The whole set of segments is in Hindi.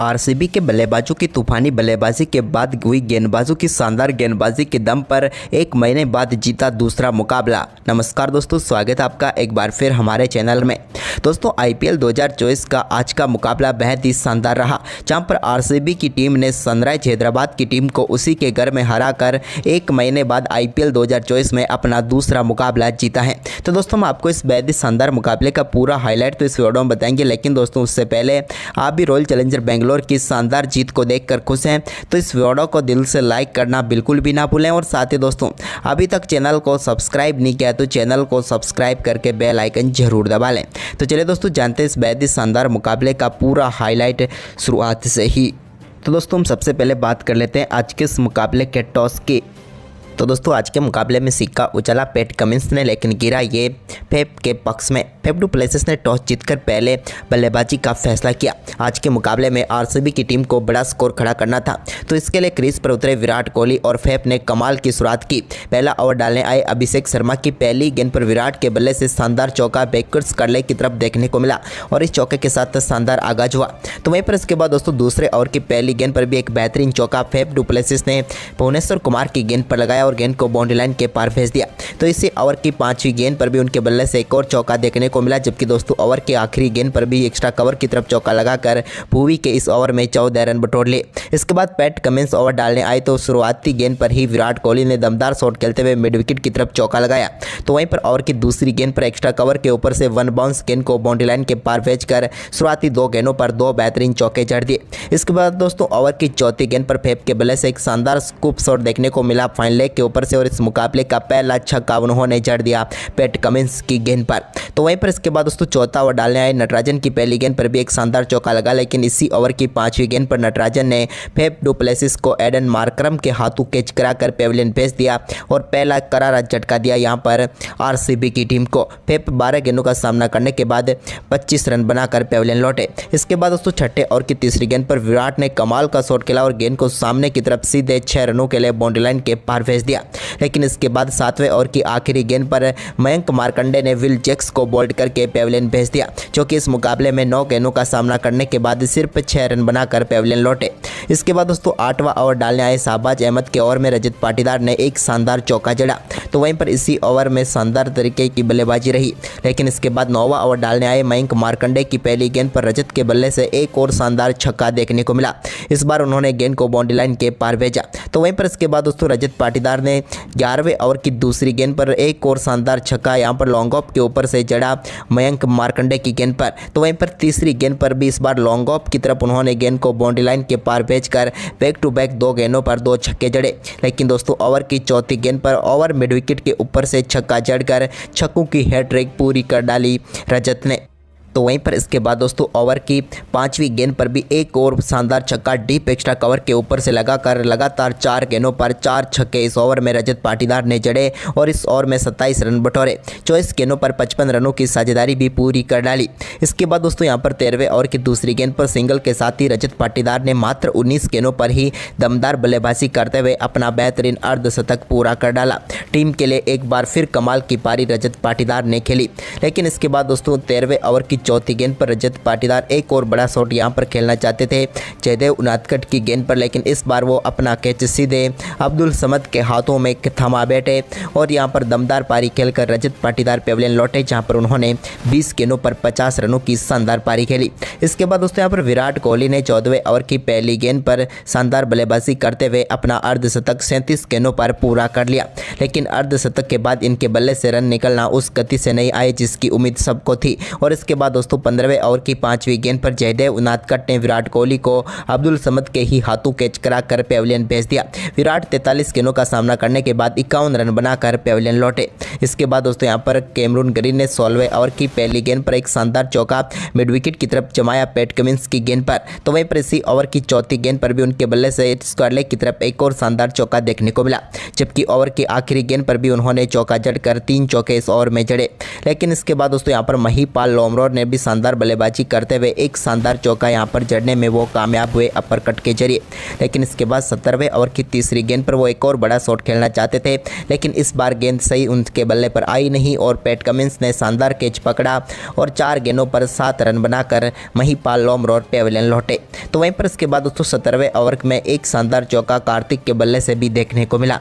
आरसीबी के बल्लेबाजों की तूफानी बल्लेबाजी के बाद हुई गेंदबाजों की शानदार गेंदबाजी के दम पर 1 महीने बाद जीता दूसरा मुकाबला। नमस्कार दोस्तों, स्वागत है आपका एक बार फिर हमारे चैनल में। दोस्तों आईपीएल 2024 का आज का मुकाबला बेहद ही शानदार रहा, जहां पर आरसीबी की टीम ने सनराइज हैदराबाद की टीम को उसी के घर में हराकर 1 महीने बाद आईपीएल 2024 में अपना दूसरा मुकाबला जीता है। तो दोस्तों हम आपको इस बेहद ही शानदार मुकाबले का पूरा हाईलाइट तो इस वीडियो में बताएंगे, लेकिन दोस्तों उससे पहले आप भी रॉयल चैलेंजर बेंगलोर की शानदार जीत को देखकर खुश हैं तो इस वीडियो को दिल से लाइक करना बिल्कुल भी ना भूलें। और साथ ही दोस्तों अभी तक चैनल को सब्सक्राइब नहीं किया तो चैनल को सब्सक्राइब करके बेल आइकन जरूर दबा लें। तो चलिए दोस्तों जानते हैं इस बेहद ही शानदार मुकाबले का पूरा हाईलाइट शुरुआत से ही। तो दोस्तों हम सबसे पहले बात कर लेते हैं आज के इस मुकाबले के टॉस की। तो दोस्तों आज के मुकाबले में सिक्का उछला पैट कमिंस ने, लेकिन गिरा ये फेफ के पक्ष में। फेफ डू प्लेसिस ने टॉस जीतकर पहले बल्लेबाजी का फैसला किया। आज के मुकाबले में आरसीबी की टीम को बड़ा स्कोर खड़ा करना था, तो इसके लिए क्रीज पर उतरे विराट कोहली और फेफ ने कमाल की शुरुआत की। पहला ओवर डालने आए अभिषेक शर्मा की पहली गेंद पर विराट के बल्ले से शानदार चौका बैकवर्ड्स कर्ले की तरफ देखने को मिला और इस चौके के साथ शानदार आगाज हुआ। तो वहीं पर इसके बाद दोस्तों दूसरे ओवर की पहली गेंद पर भी एक बेहतरीन चौका फेफ डू प्लेसिस ने भुवनेश्वर कुमार की गेंद पर लगाया और गेंद को बाउंड्री लाइन के पार भेज दिया। तो इसी ओवर की 5वीं गेंद पर भी उनके बल्ले से एक और चौका देखने को मिला, जबकि दोस्तों ओवर के आखिरी गेंद पर भी एक्स्ट्रा कवर की तरफ चौका लगाकर भुवी के इस ओवर में 14 रन बटोर लिए। इसके बाद पैट कमिंस ओवर डालने आए तो शुरुआती गेंद पर ही विराट कोहली ने दमदार शॉट खेलते हुए मिड विकेट की तरफ चौका लगाया। तो वहीं पर ओवर की दूसरी गेंद पर एक्स्ट्रा कवर के ऊपर से वन बाउंस गेंद को बाउंड्री लाइन के पार भेजकर शुरुआती 2 गेंदों पर 2 बेहतरीन चौके जड़ दिए। इसके बाद दोस्तों ओवर की चौथी गेंद पर फेफ के बल्ले से एक शानदार स्कूप शॉट देखने को मिला फाइन लेग के ऊपर से और इस मुकाबले का पहला छक्का उन्होंने जड़ दिया पैट कमिंस की गेंद पर। तो वहीं पर इसके बाद दोस्तों चौथा ओवर डालने आए नटराजन की पहली गेंद पर भी एक शानदार चौका लगा, लेकिन इसी ओवर की 5वीं गेंद पर नटराजन ने फेफ डू प्लेसिस को एडन मार्करम के हाथों कैच कराकर पेविलियन भेज दिया और पहला करारा झटका दिया यहां पर आरसीबी की टीम को। फेफ 12 गेंदों का सामना करने के बाद 25 रन बनाकर पेविलियन लौटे। इसके बाद दोस्तों छठे ओवर की तीसरी गेंद पर विराट ने कमाल का शॉट खेला और गेंद को सामने की तरफ सीधे 6 रनों के लिए बाउंड्री लाइन के पार भेज दिया। लेकिन इसके बाद 7वें ओवर की आखिरी गेंद पर मयंक मार्कंडे ने विल जैक्स को बोल्ड करके पेविलियन भेज दिया, जो कि इस मुकाबले में 9 गेंदों का सामना करने के बाद सिर्फ 6 रन बनाकर पेविलियन लौटे। इसके बाद दोस्तों 8वां ओवर डालने आए शाहबाज अहमद के ओवर में रजत पाटीदार ने एक शानदार चौका जड़ा। तो वहीं पर इसी ओवर में शानदार तरीके की बल्लेबाजी रही, लेकिन इसके बाद 9वां ओवर डालने आए मयंक मार्कंडे की पहली गेंद पर रजत के बल्ले से एक और शानदार छक्का देखने को मिला। इस बार उन्होंने गेंद को बाउंड्री लाइन के पार भेजा। तो वहीं पर इसके बाद दोस्तों रजत पाटीदार ने 11वें ओवर की दूसरी गेंद पर एक और शानदार छक्का यहां पर लॉन्ग ऑफ के ऊपर से जड़ा मयंक मार्कंडे की गेंद पर। तो वहीं पर तीसरी गेंद पर भी इस बार लॉन्ग ऑफ की तरफ उन्होंने गेंद को बाउंड्री लाइन के पार भेजकर बैक टू बैक 2 गेंदों पर 2 छक्के जड़े। लेकिन दोस्तों ओवर की चौथी गेंद पर ओवर मिड विकेट के ऊपर से छक्का जड़कर छक्कों की हैट्रिक पूरी कर डाली रजत ने। तो वहीं पर इसके बाद दोस्तों ओवर की 5वीं गेंद पर भी एक और शानदार छक्का डीप एक्स्ट्रा कवर के ऊपर से लगाकर लगातार 4 गेंदों पर 4 छक्के इस ओवर में रजत पाटीदार ने जड़े और इस ओवर में 27 रन बटोरे। 24 गेंदों पर 55 रनों की साझेदारी भी पूरी कर डाली। इसके बाद दोस्तों यहां पर 13वें ओवर की दूसरी गेंद पर सिंगल के साथ ही रजत पाटीदार ने मात्र 19 गेंदों पर ही दमदार बल्लेबाजी करते हुए अपना बेहतरीन अर्धशतक पूरा कर डाला। टीम के लिए एक बार फिर कमाल की पारी रजत पाटीदार ने खेली। लेकिन इसके बाद दोस्तों 13वें ओवर की चौथी गेंद पर रजत पाटीदार एक और बड़ा शॉट यहां पर खेलना चाहते थे जयदेव उनादकट की गेंद पर, लेकिन इस बार वो अपना कैच सीधे अब्दुल समद के हाथों में थमा बैठे और यहां पर दमदार पारी खेलकर रजत पाटीदार पेविलियन लौटे, जहां पर उन्होंने 20 गेंदों पर 50 रनों की शानदार पारी खेली। इसके बाद दोस्तों यहां पर विराट कोहली ने 14वें ओवर की पहली गेंद पर शानदार बल्लेबाजी करते हुए अपना अर्धशतक 37 गेंदों पर पूरा कर लिया। लेकिन अर्धशतक के बाद इनके बल्ले से रन निकलना उस गति से नहीं आए जिसकी उम्मीद सबको थी। और इसके बाद दोस्तों 15वें ओवर की 5वीं गेंद पर जयदेव उनादकट ने विराट कोहली को अब्दुल समद के ही हाथों कैच कराकर पेविलियन भेज दिया। विराट 43 गेंदों का सामना करने के बाद 51 रन बनाकर पेविलियन लौटे। इसके बाद दोस्तों यहां पर कैमरून ग्रीन ने 16वें ओवर की पहली गेंद पर एक शानदार चौका मिड विकेट की तरफ जमाया पैट कमिंस की गेंद पर। तो वहीं पर इसी ओवर की चौथी गेंद पर भी उनके बल्ले से स्क्वायर लेग की तरफ एक और शानदार चौका देखने को मिला, जबकि ओवर की आखिरी गेंद पर भी उन्होंने चौका जड़कर 3 चौके इस ओवर में जड़े। लेकिन इसके बाद दोस्तों यहां पर महिपाल लोमरोड ने भी शानदार बल्लेबाजी करते हुए एक शानदार चौका यहां पर जड़ने में वो कामयाब हुए अपर कट के जरिए। लेकिन इसके बाद 17वें ओवर की तीसरी गेंद पर वो एक और बड़ा शॉट खेलना चाहते थे, लेकिन इस बार गेंद सही उनके बल्ले पर आई नहीं और पैट कमिंस ने शानदार कैच पकड़ा और 4 गेंदों पर 7 रन बनाकर महिपाल लोम रोड पेविलियन लौटे। तो वहीं पर इसके बाद दोस्तों 17वें ओवर में एक शानदार चौका कार्तिक के बल्ले से भी देखने को मिला।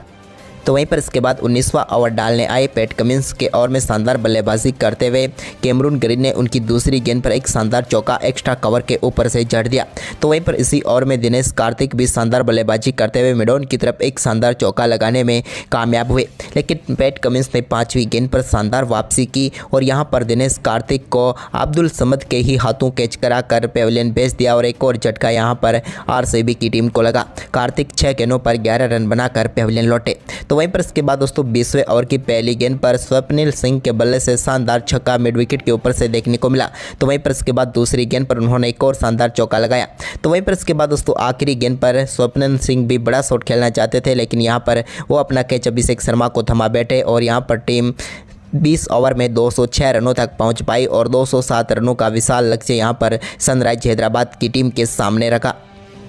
तो वहीं पर इसके बाद 19वां ओवर डालने आए पैट कमिंस के ओवर में शानदार बल्लेबाजी करते हुए कैमरून ग्रीन ने उनकी दूसरी गेंद पर एक शानदार चौका एक्स्ट्रा कवर के ऊपर से जड़ दिया। तो वहीं पर इसी ओवर में दिनेश कार्तिक भी शानदार बल्लेबाजी करते हुए मिडॉन की तरफ एक शानदार चौका लगाने में कामयाब हुए, लेकिन पैट कमिंस ने 5वीं गेंद पर शानदार वापसी की और यहां पर दिनेश कार्तिक को अब्दुल समद के ही हाथों कैच कराकर पेविलियन भेज दिया और एक और झटका यहां पर आरसीबी की टीम को लगा। कार्तिक 6 गेंदों पर 11 रन बनाकर पेविलियन लौटे। तो वहीं पर इसके बाद दोस्तों 20वें ओवर की पहली गेंद पर स्वप्निल सिंह के बल्ले से शानदार छक्का मिड विकेट के ऊपर से देखने को मिला। तो वहीं पर इसके बाद दूसरी गेंद पर उन्होंने एक और शानदार चौका लगाया। तो वहीं पर इसके बाद दोस्तों आखिरी गेंद पर स्वप्निल सिंह भी बड़ा शॉट खेलना चाहते थे, लेकिन यहां पर वो अपना कैच अभिषेक शर्मा को थमा बैठे और यहां पर टीम 20 ओवर में 206 रनों तक पहुंच पाई और 207 रनों का विशाल लक्ष्य यहां पर सनराइज हैदराबाद की टीम के सामने रखा।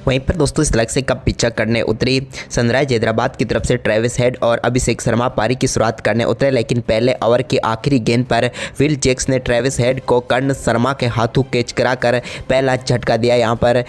वहीं पर दोस्तों इस लक्ष्य का पीछा करने उतरी सनराइज हैदराबाद की तरफ से ट्रेविस हेड और अभिषेक शर्मा पारी की शुरुआत करने उतरे, लेकिन पहले ओवर की आखिरी गेंद पर विल जैक्स ने ट्रेविस हेड को कर्ण शर्मा के हाथों कैच कराकर पहला झटका दिया यहां पर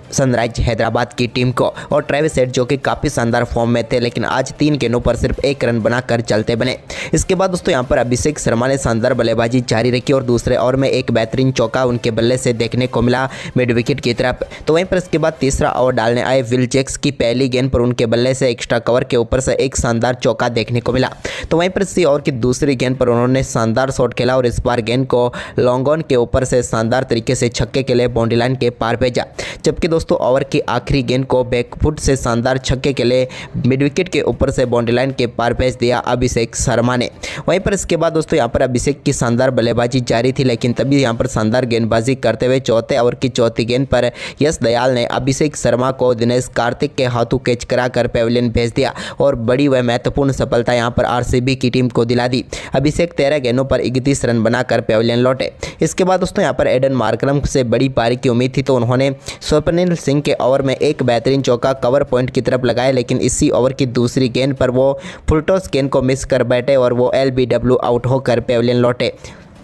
सनराइज हैदराबाद की टीम को। और ट्रेविस हेड जो कि काफ़ी शानदार फॉर्म में थे, लेकिन आज 3 गेंदों पर सिर्फ 1 रन बनाकर चलते बने। इसके बाद दोस्तों यहां पर अभिषेक शर्मा ने शानदार बल्लेबाजी जारी रखी और दूसरे ओवर में एक बेहतरीन चौका उनके बल्ले से देखने को मिला मिड विकेट की तरफ। तो वहीं पर इसके बाद तीसरा ओवर डालने आए विल जैक्स की पहली गेंद पर उनके बल्ले से एक्स्ट्रा कवर के ऊपर से एक शानदार चौका देखने को मिला। तो वहीं पर इसी ओवर की दूसरी गेंद पर उन्होंने शानदार शॉट खेला और इस बार गेंद को लॉन्ग ऑन के ऊपर से शानदार तरीके से छक्के के लिए बाउंड्री लाइन के पार भेजा। जबकि दोस्तों ओवर की आखिरी गेंद को बैकफुट से शानदार छक्के के लिए मिड विकेट के ऊपर से बाउंड्री लाइन के पार भेज दिया अभिषेक शर्मा ने। वहीं पर इसके बाद दोस्तों यहां पर अभिषेक की शानदार बल्लेबाजी जारी थी, लेकिन तभी यहां पर शानदार गेंदबाजी करते हुए चौथे ओवर की चौथी गेंद पर यश दयाल ने अभिषेक शर्मा को दिनेश कार्तिक के हाथों कैच कराकर पेविलियन भेज दिया और बड़ी व महत्वपूर्ण सफलता यहां पर आरसीबी की टीम को दिला दी। अभिषेक 13 गेंदों पर 31 रन बनाकर पेविलियन लौटे। इसके बाद दोस्तों यहां पर एडन मार्करम से बड़ी पारी की उम्मीद थी, तो उन्होंने स्वप्निल सिंह के ओवर में एक बेहतरीन चौका कवर पॉइंट की तरफ लगाया, लेकिन इसी ओवर की दूसरी गेंद पर वो फुल टॉस गेंद को मिस कर बैठे और वो एलबीडब्ल्यू आउट होकर पेविलियन लौटे।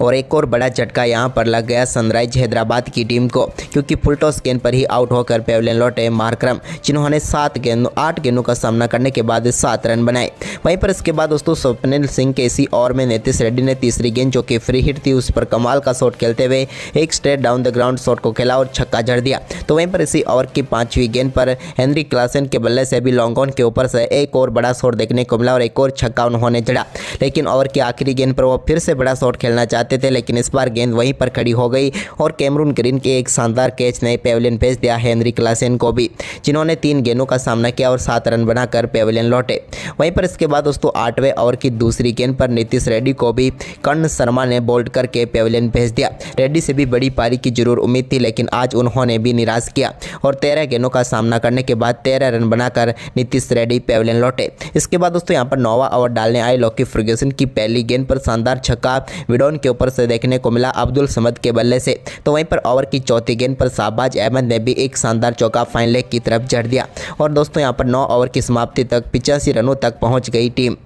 और एक और बड़ा झटका यहां पर लग गया सनराइज हैदराबाद की टीम को, क्योंकि फुल टॉस गेंद पर ही आउट होकर पेविलियन लौटे मार्करम, जिन्होंने 8 गेंदों का सामना करने के बाद 7 रन बनाए। वहीं पर इसके बाद दोस्तों स्वप्निल सिंह के इसी ओवर में नीतीश रेड्डी ने तीसरी गेंद जो कि फ्री हिट थी उस पर कमाल का शॉट खेलते हुए एक straight down the ground shot को खेला और छक्का जड़ दिया। तो वहीं पर इसी ओवर की 5वीं गेंद पर हेनरी क्लासन के बल्ले से भी लॉन्ग ऑन के ऊपर से एक और बड़ा शॉट देखने को मिला और एक और छक्का उन्होंने जड़ा, लेकिन ओवर की आखिरी गेंद पर वो फिर से बड़ा शॉट खेलना चाहते थे, लेकिन इस बार गेंद वहीं पर खड़ी हो गई और कैमरून ग्रीन के एक शानदार कैच ने पेविलियन भेज दिया हेनरी क्लासन को भी, जिन्होंने 3 गेंदों का सामना किया और 7 रन बनाकर पेविलियन लौटे। वहीं पर इसके बाद दोस्तों 8वें ओवर की दूसरी गेंद पर नीतीश रेड्डी को भी कर्ण शर्मा ने बोल्ड करके पेविलियन भेज दिया। रेड्डी से भी बड़ी पारी की जरूर उम्मीद थी, लेकिन आज उन्होंने भी निराश किया और 13 गेंदों का सामना करने के बाद 13 रन बनाकर नीतीश रेड्डी पेविलियन लौटे। इसके बाद दोस्तों यहाँ पर 9वां ओवर डालने आए लॉकी फर्ग्यूसन की पहली गेंद पर शानदार छक्का विडोन के ऊपर से देखने को मिला अब्दुल समद के बल्ले से। तो वहीं पर ओवर की चौथी गेंद पर शाहबाज अहमद ने भी एक शानदार चौका फाइन लेग की तरफ जड़ दिया और दोस्तों यहां पर 9 ओवर की समाप्ति तक 85 रनों तक पहुंच गई टीम।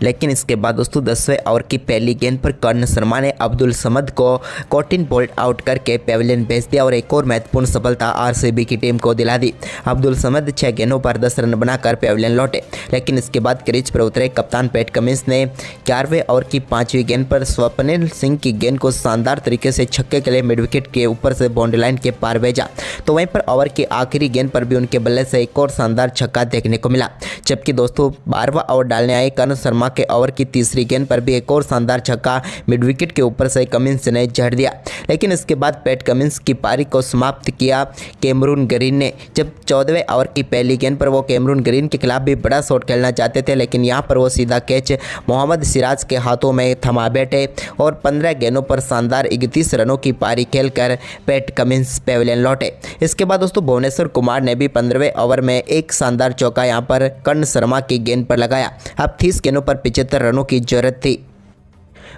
लेकिन इसके बाद दोस्तों 10वें ओवर की पहली गेंद पर कर्ण शर्मा ने अब्दुल समद को कॉटिन बोल्ट आउट करके पेविलियन भेज दिया और एक और महत्वपूर्ण सफलता आरसीबी की टीम को दिला दी। अब्दुल समद 6 गेंदों पर 10 रन बनाकर पेविलियन लौटे, लेकिन इसके बाद क्रीज पर उतरे कप्तान पैट कमिंस ने 11वें ओवर की 5वीं गेंद पर स्वप्निल सिंह की गेंद को शानदार तरीके से छक्के के लिए मिड विकेट के ऊपर से बाउंड्री लाइन के पार भेजा। तो वहीं पर ओवर की आखिरी गेंद पर भी उनके बल्ले से एक और शानदार छक्का देखने को मिला। जबकि दोस्तों 12वां ओवर डालने आए कर्ण शर्मा के ओवर की तीसरी गेंद पर भी एक और शानदार छक्का मिड विकेट के ऊपर से कमिंस ने जड़ दिया, लेकिन इसके बाद पैट कमिंस की पारी को समाप्त किया कैमरून ग्रीन ने। जब 14वें ओवर की पहली गेंद पर वो कैमरून ग्रीन के खिलाफ भी बड़ा शॉट खेलना चाहते थे, लेकिन यहां पर वो सीधा कैच मोहम्मद सिराज के हाथों में थमा बैठे और 15 गेंदों पर शानदार 31 रनों की पारी खेलकर पैट कमिंस पेविलियन लौटे। इसके बाद दोस्तों भुवनेश्वर कुमार ने भी 15वें ओवर में एक शानदार चौका यहां पर कर्ण शर्मा की गेंद पर लगाया। अब 30 गेंदों पर 75 रनों की जरूरत थी।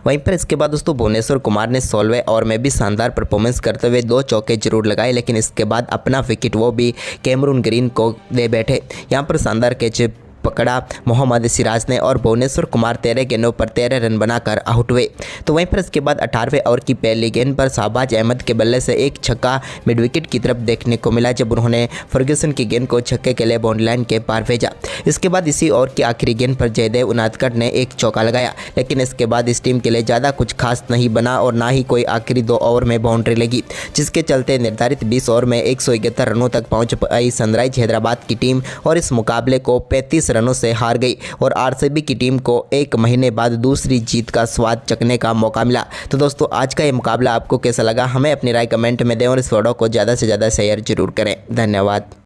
वहीं पर इसके बाद दोस्तों भुवनेश्वर कुमार ने 16वें ओवर में भी शानदार परफॉर्मेंस करते हुए 2 चौके जरूर लगाए, लेकिन इसके बाद अपना विकेट वो भी कैमरून ग्रीन को दे बैठे। यहाँ पर शानदार कैच पकड़ा मोहम्मद सिराज ने और भुवनेश्वर कुमार 13 गेंदों पर 13 रन बनाकर आउट हुए। तो वहीं पर इसके बाद 18वें ओवर की पहली गेंद पर शाहबाज अहमद के बल्ले से एक छक्का मिड विकेट की तरफ देखने को मिला, जब उन्होंने फर्ग्यूसन की गेंद को छक्के के लिए बाउंड्री लाइन के पार भेजा। इसके बाद इसी ओवर की आखिरी गेंद पर जयदेव उनादकट ने एक चौका लगाया, लेकिन इसके बाद इस टीम के लिए ज़्यादा कुछ खास नहीं बना और ना ही कोई आखिरी 2 ओवर में बाउंड्री लगी, जिसके चलते निर्धारित 20 ओवर में 171 रनों तक पहुंच पाई सनराइज हैदराबाद की टीम और इस मुकाबले को 35 रनों से हार गई और आरसीबी की टीम को 1 महीने बाद दूसरी जीत का स्वाद चखने का मौका मिला। तो दोस्तों आज का ये मुकाबला आपको कैसा लगा, हमें अपनी राय कमेंट में दें और इस वीडियो को ज़्यादा से ज़्यादा शेयर जरूर करें। धन्यवाद।